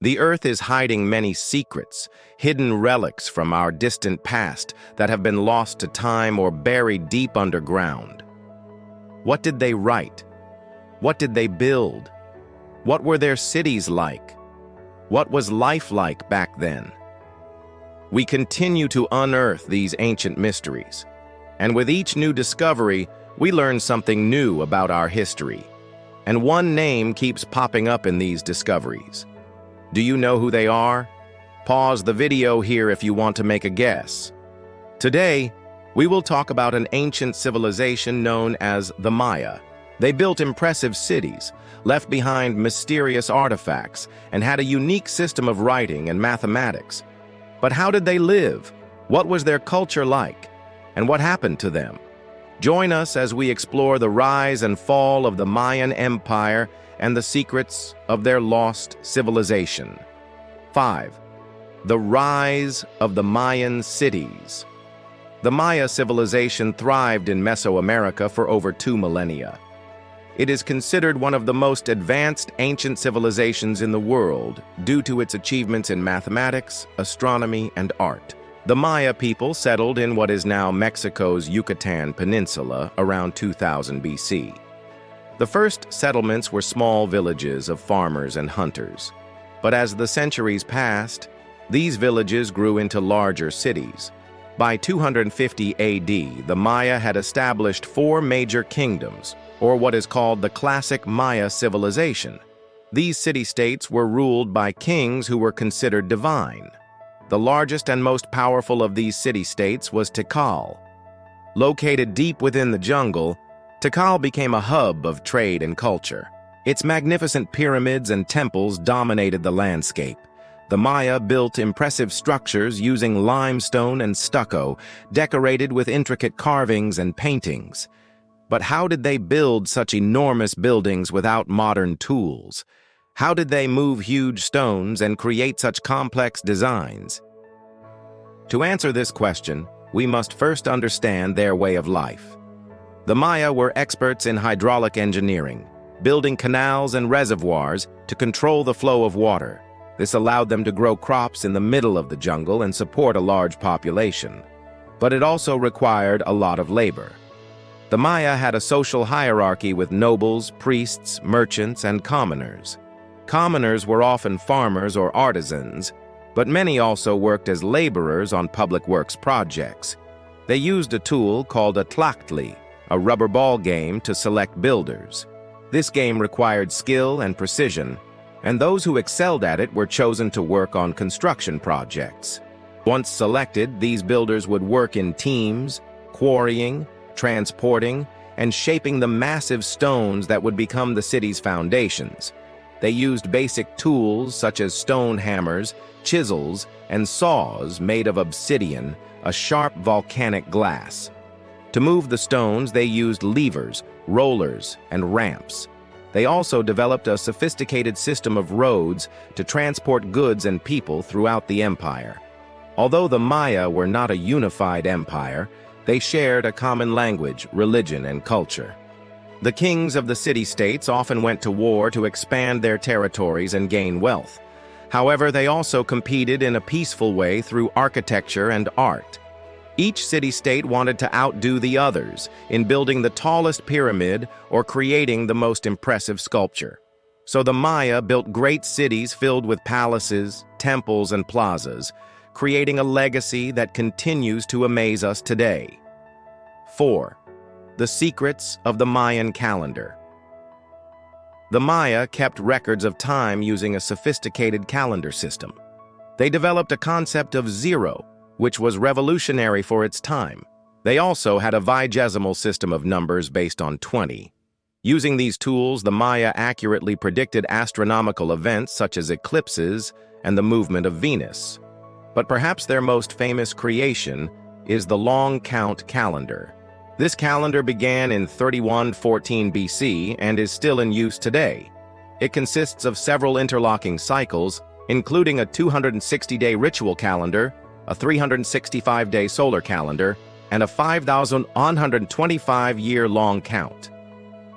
The Earth is hiding many secrets, hidden relics from our distant past that have been lost to time or buried deep underground. What did they write? What did they build? What were their cities like? What was life like back then? We continue to unearth these ancient mysteries, and with each new discovery, we learn something new about our history. And one name keeps popping up in these discoveries. Do you know who they are? Pause the video here if you want to make a guess. Today, we will talk about an ancient civilization known as the Maya. They built impressive cities, left behind mysterious artifacts, and had a unique system of writing and mathematics. But how did they live? What was their culture like? And what happened to them? Join us as we explore the rise and fall of the Mayan Empire and the secrets of their lost civilization. 5. The rise of the Mayan cities. The Maya civilization thrived in Mesoamerica for over 2 millennia. It is considered one of the most advanced ancient civilizations in the world due to its achievements in mathematics, astronomy, and art. The Maya people settled in what is now Mexico's Yucatan Peninsula around 2000 BC. The first settlements were small villages of farmers and hunters. But as the centuries passed, these villages grew into larger cities. By 250 AD, the Maya had established 4 major kingdoms, or what is called the classic Maya civilization. These city-states were ruled by kings who were considered divine. The largest and most powerful of these city-states was Tikal. Located deep within the jungle, Tikal became a hub of trade and culture. Its magnificent pyramids and temples dominated the landscape. The Maya built impressive structures using limestone and stucco, decorated with intricate carvings and paintings. But how did they build such enormous buildings without modern tools? How did they move huge stones and create such complex designs? To answer this question, we must first understand their way of life. The Maya were experts in hydraulic engineering, building canals and reservoirs to control the flow of water. This allowed them to grow crops in the middle of the jungle and support a large population. But it also required a lot of labor. The Maya had a social hierarchy with nobles, priests, merchants, and commoners. Commoners were often farmers or artisans, but many also worked as laborers on public works projects. They used a tool called a tlachtli, a rubber ball game, to select builders. This game required skill and precision, and those who excelled at it were chosen to work on construction projects. Once selected, these builders would work in teams, quarrying, transporting, and shaping the massive stones that would become the city's foundations. They used basic tools such as stone hammers, chisels, and saws made of obsidian, a sharp volcanic glass. To move the stones, they used levers, rollers, and ramps. They also developed a sophisticated system of roads to transport goods and people throughout the empire. Although the Maya were not a unified empire, they shared a common language, religion, and culture. The kings of the city-states often went to war to expand their territories and gain wealth. However, they also competed in a peaceful way through architecture and art. Each city-state wanted to outdo the others in building the tallest pyramid or creating the most impressive sculpture. So the Maya built great cities filled with palaces, temples, and plazas, creating a legacy that continues to amaze us today. 4. The secrets of the Mayan calendar. The Maya kept records of time using a sophisticated calendar system. They developed a concept of zero, which was revolutionary for its time. They also had a vigesimal system of numbers based on 20. Using these tools, the Maya accurately predicted astronomical events such as eclipses and the movement of Venus. But perhaps their most famous creation is the long count calendar. This calendar began in 3114 BC and is still in use today. It consists of several interlocking cycles, including a 260-day ritual calendar, a 365-day solar calendar, and a 5,125-year-long count.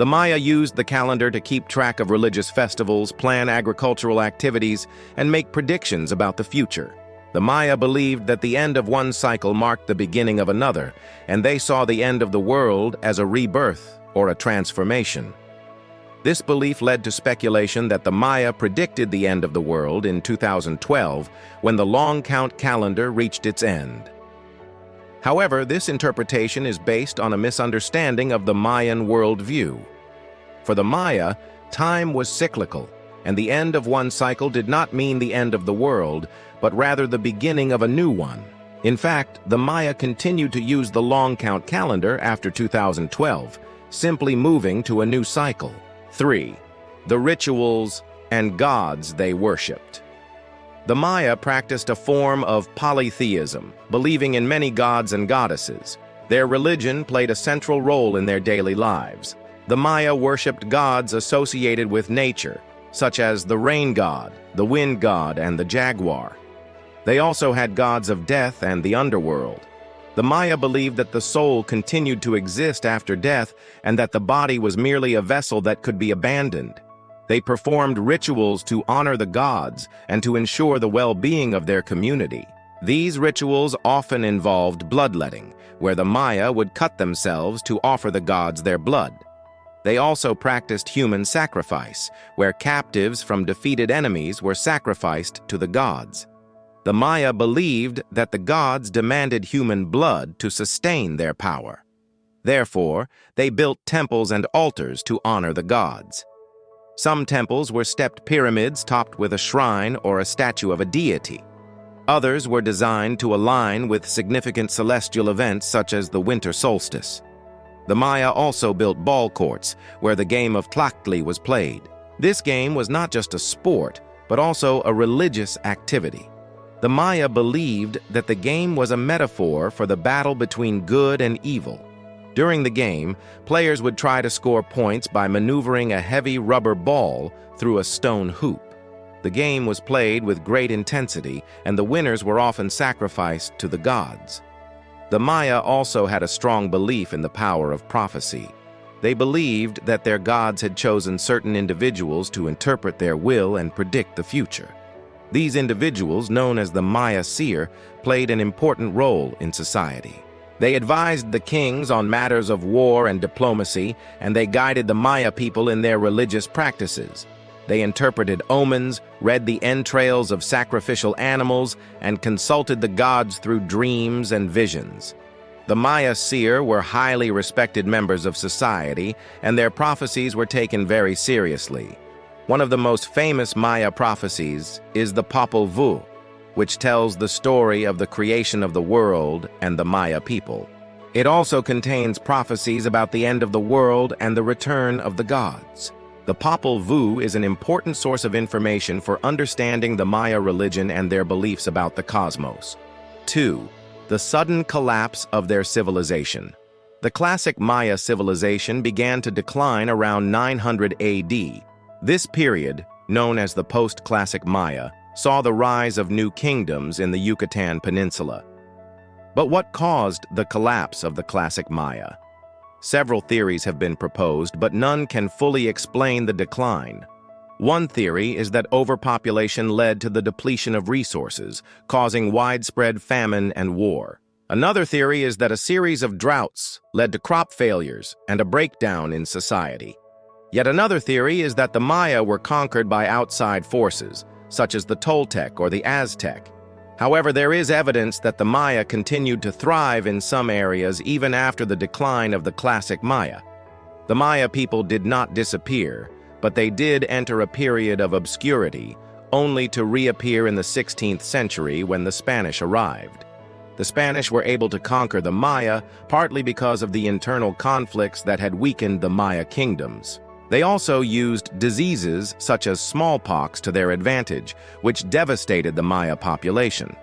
The Maya used the calendar to keep track of religious festivals, plan agricultural activities, and make predictions about the future. The Maya believed that the end of one cycle marked the beginning of another, and they saw the end of the world as a rebirth or a transformation. This belief led to speculation that the Maya predicted the end of the world in 2012 when the long count calendar reached its end. However, this interpretation is based on a misunderstanding of the Mayan worldview. For the Maya, time was cyclical, and the end of one cycle did not mean the end of the world, but rather the beginning of a new one. In fact, the Maya continued to use the long count calendar after 2012, simply moving to a new cycle. 3. The rituals and gods they worshipped. The Maya practiced a form of polytheism, believing in many gods and goddesses. Their religion played a central role in their daily lives. The Maya worshipped gods associated with nature, such as the rain god, the wind god, and the jaguar. They also had gods of death and the underworld. The Maya believed that the soul continued to exist after death and that the body was merely a vessel that could be abandoned. They performed rituals to honor the gods and to ensure the well-being of their community. These rituals often involved bloodletting, where the Maya would cut themselves to offer the gods their blood. They also practiced human sacrifice, where captives from defeated enemies were sacrificed to the gods. The Maya believed that the gods demanded human blood to sustain their power. Therefore, they built temples and altars to honor the gods. Some temples were stepped pyramids topped with a shrine or a statue of a deity. Others were designed to align with significant celestial events such as the winter solstice. The Maya also built ball courts, where the game of tlachtli was played. This game was not just a sport, but also a religious activity. The Maya believed that the game was a metaphor for the battle between good and evil. During the game, players would try to score points by maneuvering a heavy rubber ball through a stone hoop. The game was played with great intensity, and the winners were often sacrificed to the gods. The Maya also had a strong belief in the power of prophecy. They believed that their gods had chosen certain individuals to interpret their will and predict the future. These individuals, known as the Maya seer, played an important role in society. They advised the kings on matters of war and diplomacy, and they guided the Maya people in their religious practices. They interpreted omens, read the entrails of sacrificial animals, and consulted the gods through dreams and visions. The Maya seer were highly respected members of society, and their prophecies were taken very seriously. One of the most famous Maya prophecies is the Popol Vuh, which tells the story of the creation of the world and the Maya people. It also contains prophecies about the end of the world and the return of the gods. The Popol Vuh is an important source of information for understanding the Maya religion and their beliefs about the cosmos. 2. The sudden collapse of their civilization. The classic Maya civilization began to decline around 900 AD. This period, known as the post-classic Maya, saw the rise of new kingdoms in the Yucatan Peninsula. But what caused the collapse of the classic Maya? Several theories have been proposed, but none can fully explain the decline. One theory is that overpopulation led to the depletion of resources, causing widespread famine and war. Another theory is that a series of droughts led to crop failures and a breakdown in society. Yet another theory is that the Maya were conquered by outside forces, such as the Toltec or the Aztec. However, there is evidence that the Maya continued to thrive in some areas even after the decline of the classic Maya. The Maya people did not disappear, but they did enter a period of obscurity, only to reappear in the 16th century when the Spanish arrived. The Spanish were able to conquer the Maya partly because of the internal conflicts that had weakened the Maya kingdoms. They also used diseases such as smallpox to their advantage, which devastated the Maya population.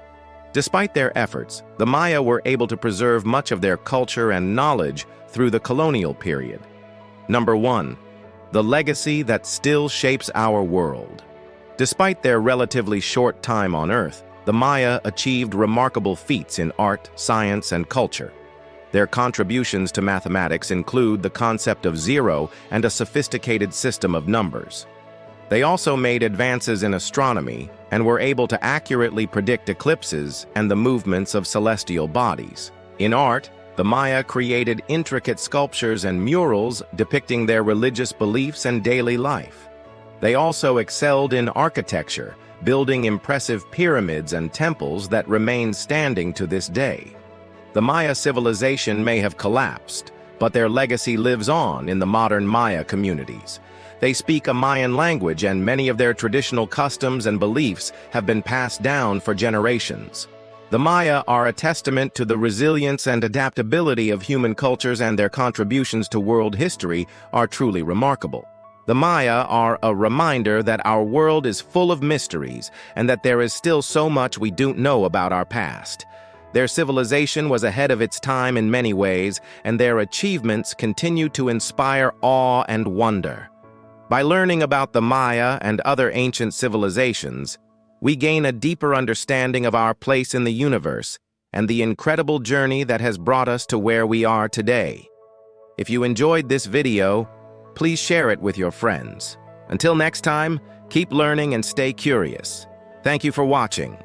Despite their efforts, the Maya were able to preserve much of their culture and knowledge through the colonial period. Number 1. The legacy that still shapes our world. Despite their relatively short time on Earth, the Maya achieved remarkable feats in art, science, and culture. Their contributions to mathematics include the concept of zero and a sophisticated system of numbers. They also made advances in astronomy and were able to accurately predict eclipses and the movements of celestial bodies. In art, the Maya created intricate sculptures and murals depicting their religious beliefs and daily life. They also excelled in architecture, building impressive pyramids and temples that remain standing to this day. The Maya civilization may have collapsed, but their legacy lives on in the modern Maya communities. They speak a Mayan language, and many of their traditional customs and beliefs have been passed down for generations. The Maya are a testament to the resilience and adaptability of human cultures, and their contributions to world history are truly remarkable. The Maya are a reminder that our world is full of mysteries and that there is still so much we don't know about our past. Their civilization was ahead of its time in many ways, and their achievements continue to inspire awe and wonder. By learning about the Maya and other ancient civilizations, we gain a deeper understanding of our place in the universe and the incredible journey that has brought us to where we are today. If you enjoyed this video, please share it with your friends. Until next time, keep learning and stay curious. Thank you for watching.